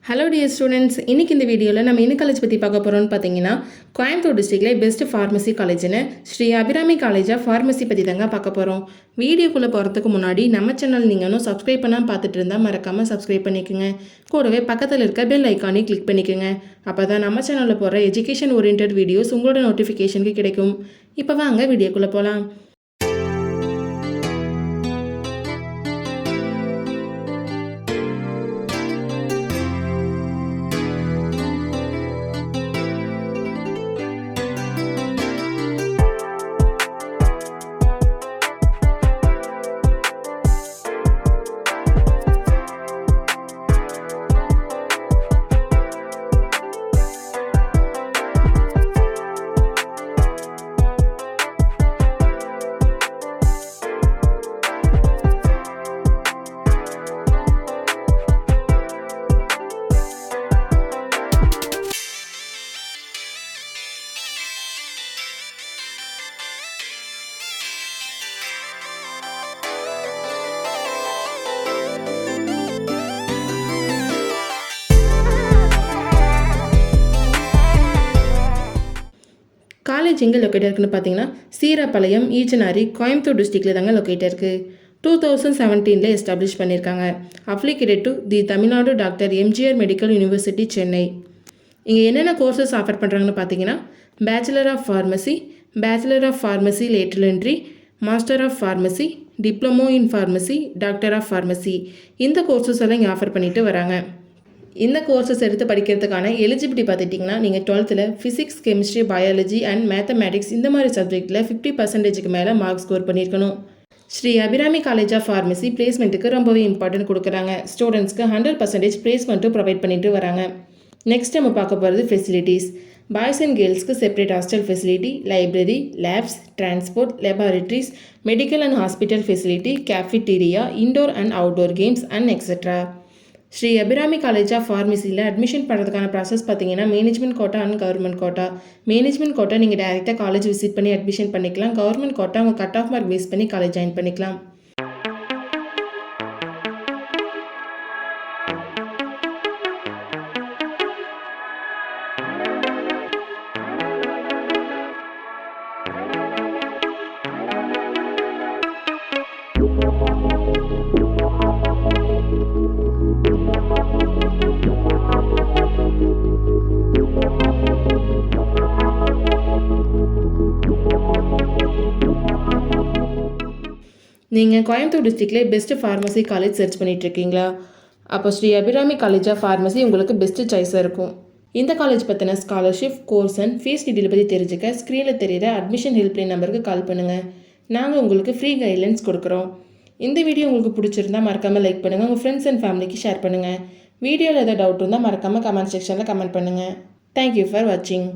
Hello dear students, இன்றைக்கி இந்த வீடியோவில் நம்ம என்ன காலேஜ் பற்றி பார்க்க போகிறோம்னு பார்த்தீங்கன்னா, கோயம்புத்தூர் டிஸ்ட்ரிக்ட்ல பெஸ்ட் ஃபார்மசி காலேஜ்னு Sri Abirami college of pharmacy பற்றி தாங்க பார்க்க போகிறோம். வீடியோக்குள்ளே போகிறதுக்கு முன்னாடி நம்ம சேனல் நீங்கள் இன்னும் சப்ஸ்கிரைப் பண்ணாமல் பார்த்துட்டு இருந்தால் மறக்காமல் சப்ஸ்கிரைப் பண்ணிக்கோங்க. கூடவே பக்கத்தில் இருக்க பெல் ஐக்கானே கிளிக் பண்ணிக்கோங்க. அப்போ தான் நம்ம சேனலில் போகிற எஜுகேஷன் ஓரியன்ட் வீடியோஸ் உங்களோட நோட்டிஃபிகேஷனுக்கு கிடைக்கும். இப்போ வாங்க வீடியோக்குள்ளே போகலாம். காலேஜ் எங்கே லொக்கேட் இருக்குன்னு பார்த்தீங்கன்னா, சீராப்பாளையம், ஈச்சனாரி, கோயம்புத்தூர் டிஸ்ட்ரிக்டில் தாங்க லொக்கேட் இருக்குது. 2017 எஸ்டாப்ளிஷ் பண்ணியிருக்காங்க. Affiliated to the Tamil Nadu doctor MGR medical university, Chennai. இங்கே என்னென்ன கோர்சஸ் ஆஃபர் பண்ணுறாங்கன்னு பார்த்தீங்கன்னா, bachelor of pharmacy, bachelor of pharmacy lateral entry, master of pharmacy, diploma in pharmacy, doctor of pharmacy. இந்த கோர்சஸ் எல்லாம் இங்கே ஆஃபர் பண்ணிட்டு வராங்க. இந்த கோர்சஸ் எடுத்து படிக்கிறதுக்கான எலிஜிபிலிட்டி பார்த்துட்டிங்கன்னா, நீங்கள் 12th physics, chemistry, biology and mathematics இந்த மாதிரி சப்ஜெக்டில் 50% மேலே மார்க் ஸ்கோர் பண்ணியிருக்கணும். Sri Abirami college of pharmacy பிளேஸ்மெண்ட்டுக்கு ரொம்பவே இம்பார்ட்டன்ட் கொடுக்குறாங்க. ஸ்டூடெண்ட்ஸ்க்கு 100% பிளேஸ்மெண்ட்டும் ப்ரொவைட் பண்ணிட்டு வராங்க. நெக்ஸ்ட் நம்ம பார்க்க போகிறது ஃபெசிலிட்டிஸ். பாய்ஸ் அண்ட் கேர்ள்ஸ்க்கு separate hostel facility, library, labs, transport, laboratories, medical and hospital facility, cafeteria, indoor and outdoor games and etcetera. Sri Abirami college of ஃபார்மசியில் அட்மிஷன் பண்ணுறதுக்கான ப்ராசஸ் பார்த்தீங்கன்னா, management quota and government quota. Management quota நீங்கள் டேரெக்டாக college visit பண்ணி admission பண்ணிக்கலாம். Government quota உங்கள் cut off mark base பண்ணி college join பண்ணிக்கலாம். நீங்கள் கோயம்புத்தூர் டிஸ்ட்ரிக்ட்லேயே பெஸ்ட்டு ஃபார்மசி காலேஜ் சர்ச் பண்ணிகிட்ருக்கீங்களா? அப்போ Sri Abirami college of pharmacy உங்களுக்கு பெஸ்ட்டு சாய்ஸாக இருக்கும். இந்த காலேஜ் பற்றின scholarship, course and fees detail பற்றி தெரிஞ்சுக்க ஸ்க்ரீனில் தெரிகிற அட்மிஷன் ஹெல்ப்லைன் நம்பருக்கு கால் பண்ணுங்கள். நாங்கள் உங்களுக்கு ஃப்ரீ கைட்லைன்ஸ் கொடுக்குறோம். இந்த வீடியோ உங்களுக்கு பிடிச்சிருந்தால் மறக்காமல் லைக் பண்ணுங்கள். உங்கள் ஃப்ரெண்ட்ஸ் அண்ட் ஃபேமிலிக்கு ஷேர் பண்ணுங்கள். வீடியோவில் ஏதாவது டவுட் இருந்தால் மறக்காமல் கமெண்ட் செக்ஷனில் கமெண்ட் பண்ணுங்கள். தேங்க்யூ ஃபார் வாட்சிங்.